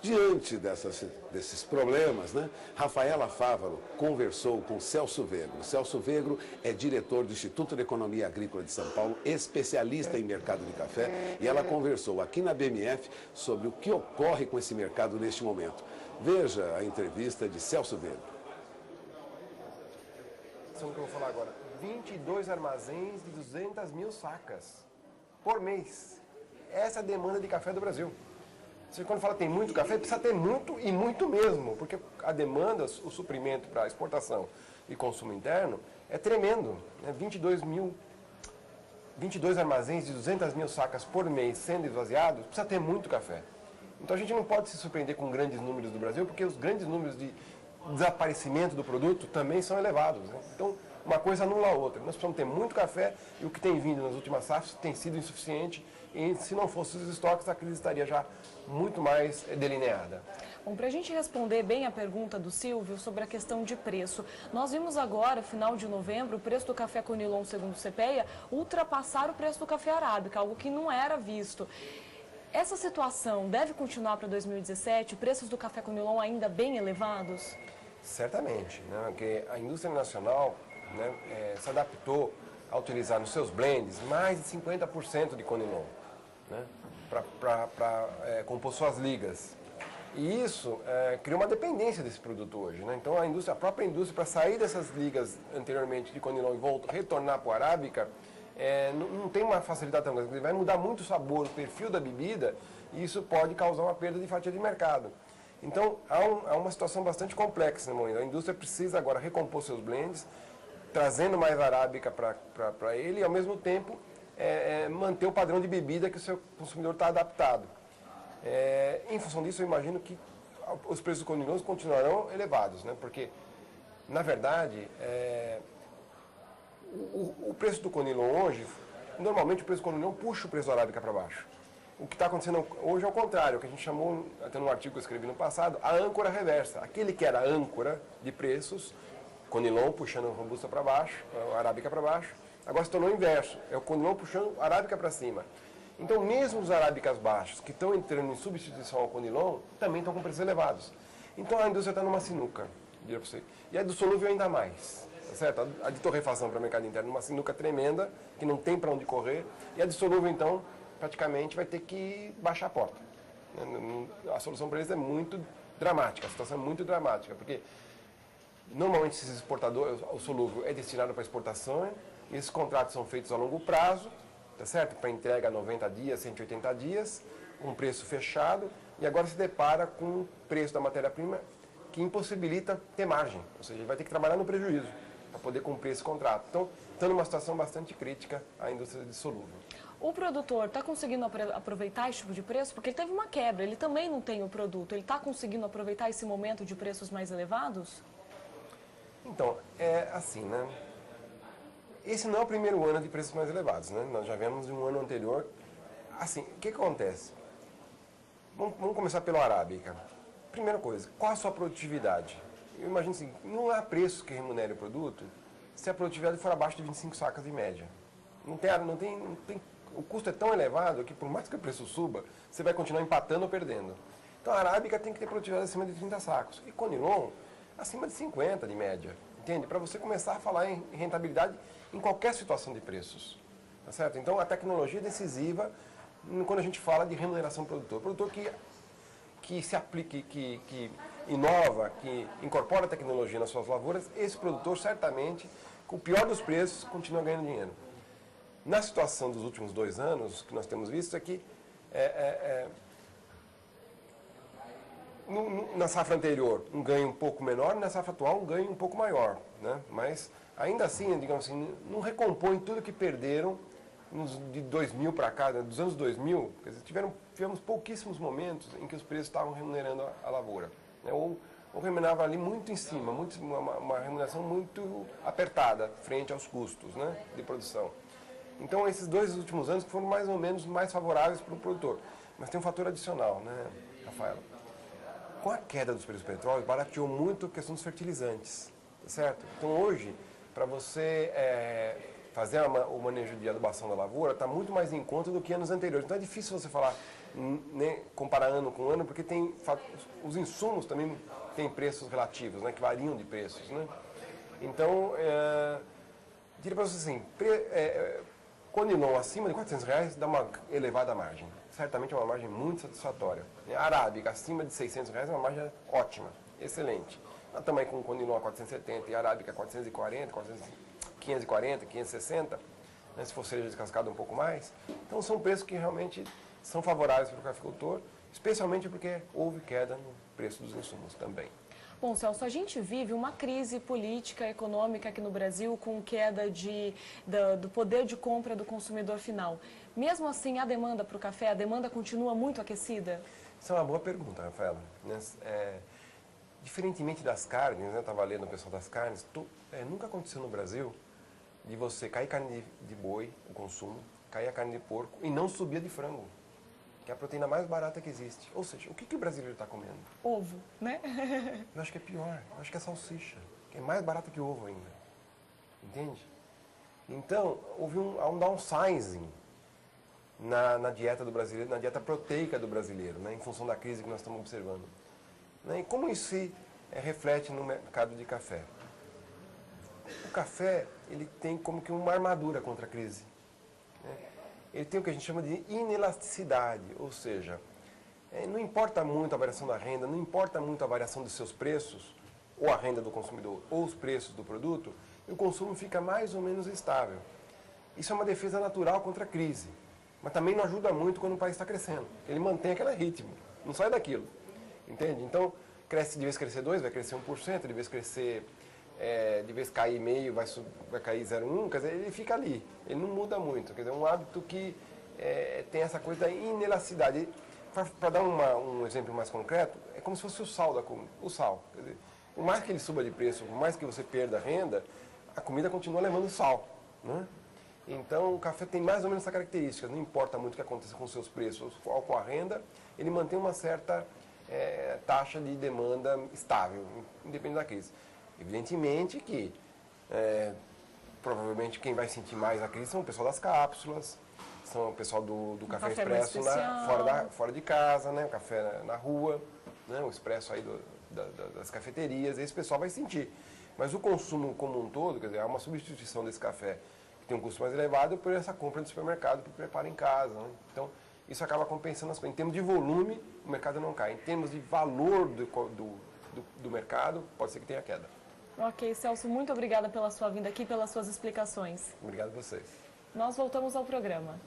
Diante desses problemas, né, Rafaela Fávaro conversou com Celso Vegro. Celso Vegro é diretor do Instituto de Economia Agrícola de São Paulo, especialista em mercado de café, e ela conversou aqui na BMF sobre o que ocorre com esse mercado neste momento. Veja a entrevista de Celso Vegro. Isso que eu vou falar agora. 22 armazéns de 200 mil sacas por mês. Essa é a demanda de café do Brasil. Você, quando fala tem muito café, precisa ter muito e muito mesmo, porque a demanda, o suprimento para exportação e consumo interno é tremendo. Né? 22 armazéns de 200 mil sacas por mês sendo esvaziados, precisa ter muito café. Então a gente não pode se surpreender com grandes números do Brasil, porque os grandes números de desaparecimento do produto também são elevados. Né? Então, uma coisa anula a outra. Nós precisamos ter muito café e o que tem vindo nas últimas safras tem sido insuficiente. E se não fossem os estoques, a crise estaria já muito mais delineada. Bom, para a gente responder bem a pergunta do Silvio sobre a questão de preço, nós vimos agora, final de novembro, o preço do café Conilon, segundo o CPEA, ultrapassar o preço do café arábica, algo que não era visto. Essa situação deve continuar para 2017, preços do café Conilon ainda bem elevados? Certamente, né? Porque a indústria nacional, né, se adaptou a utilizar nos seus blends mais de 50% de Conilon, né, para compor suas ligas. E isso criou uma dependência desse produto hoje. Né? Então a própria indústria, para sair dessas ligas anteriormente de Conilon e retornar para o arábica, não tem uma facilidade tão grande. Vai mudar muito o sabor, o perfil da bebida, e isso pode causar uma perda de fatia de mercado. Então há uma situação bastante complexa no momento. A indústria precisa agora recompor seus blends, trazendo mais arábica para ele e, ao mesmo tempo, manter o padrão de bebida que o seu consumidor está adaptado. Em função disso, eu imagino que os preços do Conilon continuarão elevados, né? Porque, na verdade, o preço do Conilon hoje, normalmente o preço do Conilon puxa o preço da arábica para baixo. O que está acontecendo hoje é o contrário, o que a gente chamou, até num artigo que eu escrevi no passado, a âncora reversa. Aquele que era a âncora de preços, Conilon puxando a robusta para baixo, a arábica para baixo, agora se tornou o inverso, é o Conilon puxando a arábica para cima. Então, mesmo os arábicas baixos, que estão entrando em substituição ao Conilon, também estão com preços elevados. Então, a indústria está numa sinuca, diria para você. E a do solúvel ainda mais, tá certo? A de torrefação para o mercado interno, uma sinuca tremenda, que não tem para onde correr. E a de solúvel, então, praticamente vai ter que baixar a porta. A solução para eles é muito dramática, a situação é muito dramática, porque normalmente esses exportadores, o solúvel é destinado para exportação, e esses contratos são feitos a longo prazo, tá certo? Para entrega a 90 dias, 180 dias, um preço fechado, e agora se depara com o preço da matéria-prima que impossibilita ter margem, ou seja, ele vai ter que trabalhar no prejuízo para poder cumprir esse contrato. Então, está numa situação bastante crítica a indústria de solúvel. O produtor está conseguindo aproveitar esse tipo de preço? Porque ele teve uma quebra, ele também não tem o produto. Ele está conseguindo aproveitar esse momento de preços mais elevados? Então, é assim, né? Esse não é o primeiro ano de preços mais elevados, né? Nós já vemos de um ano anterior. Assim, o que acontece? Vamos começar pelo arábica. Primeira coisa, qual a sua produtividade? Eu imagino assim, não há preço que remunere o produto se a produtividade for abaixo de 25 sacas de média. Não tem, o custo é tão elevado que por mais que o preço suba, você vai continuar empatando ou perdendo. Então a arábica tem que ter produtividade acima de 30 sacos. E Conilon, acima de 50 de média. Entende? Para você começar a falar em rentabilidade em qualquer situação de preços. Tá certo? Então a tecnologia é decisiva quando a gente fala de remuneração do produtor. O produtor que se aplique, que inova, que incorpora a tecnologia nas suas lavouras, esse produtor certamente, com o pior dos preços, continua ganhando dinheiro. Na situação dos últimos 2 anos, o que nós temos visto é que na safra anterior um ganho um pouco menor, na safra atual um ganho um pouco maior. Né? Mas ainda assim, digamos assim, não recompõem tudo que perderam de 2000 para cá, dos anos 2000, quer dizer, tivemos pouquíssimos momentos em que os preços estavam remunerando a lavoura. Né? Ou remunerava ali muito em cima, uma remuneração muito apertada frente aos custos, né, de produção. Então, esses 2 últimos anos foram mais ou menos mais favoráveis para o produtor. Mas tem um fator adicional, né, Rafaela? Com a queda dos preços do petróleo, barateou muito a questão dos fertilizantes, tá certo? Então, hoje, para você fazer o manejo de adubação da lavoura, está muito mais em conta do que anos anteriores. Então, é difícil você falar né, comparar ano com ano, porque tem os insumos também têm preços relativos, né, que variam de preços, né? Então, diria para você assim, Conilon acima de R$400 dá uma elevada margem. Certamente é uma margem muito satisfatória. Arábica acima de R$600 é uma margem ótima, excelente. Nós também com Conilon a 470 e Arábica a 440, 540, 560, né, se for cereja descascada um pouco mais. Então são preços que realmente são favoráveis para o cafeicultor, especialmente porque houve queda no preço dos insumos também. Bom, Celso, a gente vive uma crise política, econômica aqui no Brasil com queda do poder de compra do consumidor final. Mesmo assim, a demanda para o café, a demanda continua muito aquecida? Isso é uma boa pergunta, Rafaela. Diferentemente das carnes, né, eu estava lendo o pessoal das carnes, nunca aconteceu no Brasil de você cair carne de boi, o consumo, cair a carne de porco e não subir a de frango, que é a proteína mais barata que existe. Ou seja, o que o brasileiro está comendo? Ovo, né? Eu acho que é pior, eu acho que é salsicha, que é mais barata que ovo ainda. Entende? Então, houve um downsizing na dieta do brasileiro, na dieta proteica do brasileiro, né, em função da crise que nós estamos observando. Né, e como isso se reflete no mercado de café? O café, ele tem como que uma armadura contra a crise. Né? Ele tem o que a gente chama de inelasticidade, ou seja, não importa muito a variação da renda, não importa muito a variação dos seus preços, ou a renda do consumidor, ou os preços do produto, e o consumo fica mais ou menos estável. Isso é uma defesa natural contra a crise, mas também não ajuda muito quando o país está crescendo. Ele mantém aquele ritmo, não sai daquilo, entende? Então, de vez crescer 2%, vai crescer 1%, de vez crescer, de vez cair meio, vai cair 0,1%, quer dizer, ele fica ali, ele não muda muito, quer dizer, é um hábito que tem essa coisa da inelasticidade. Para dar um exemplo mais concreto, é como se fosse o sal o sal. Quer dizer, por mais que ele suba de preço, por mais que você perda a renda, a comida continua levando sal, né? Então, o café tem mais ou menos essa característica. Não importa muito o que aconteça com os seus preços ou com a renda, ele mantém uma certa taxa de demanda estável, independente da crise. Evidentemente que, provavelmente, quem vai sentir mais a crise são o pessoal das cápsulas, são o pessoal do café expresso fora de casa, né? O café na rua, né? O expresso aí das cafeterias, esse pessoal vai sentir. Mas o consumo como um todo, quer dizer, há uma substituição desse café que tem um custo mais elevado por essa compra no supermercado, por preparo em casa, né? Então, isso acaba compensando as coisas. Em termos de volume, o mercado não cai. Em termos de valor do mercado, pode ser que tenha queda. Ok, Celso, muito obrigada pela sua vinda aqui, pelas suas explicações. Obrigado a vocês. Nós voltamos ao programa.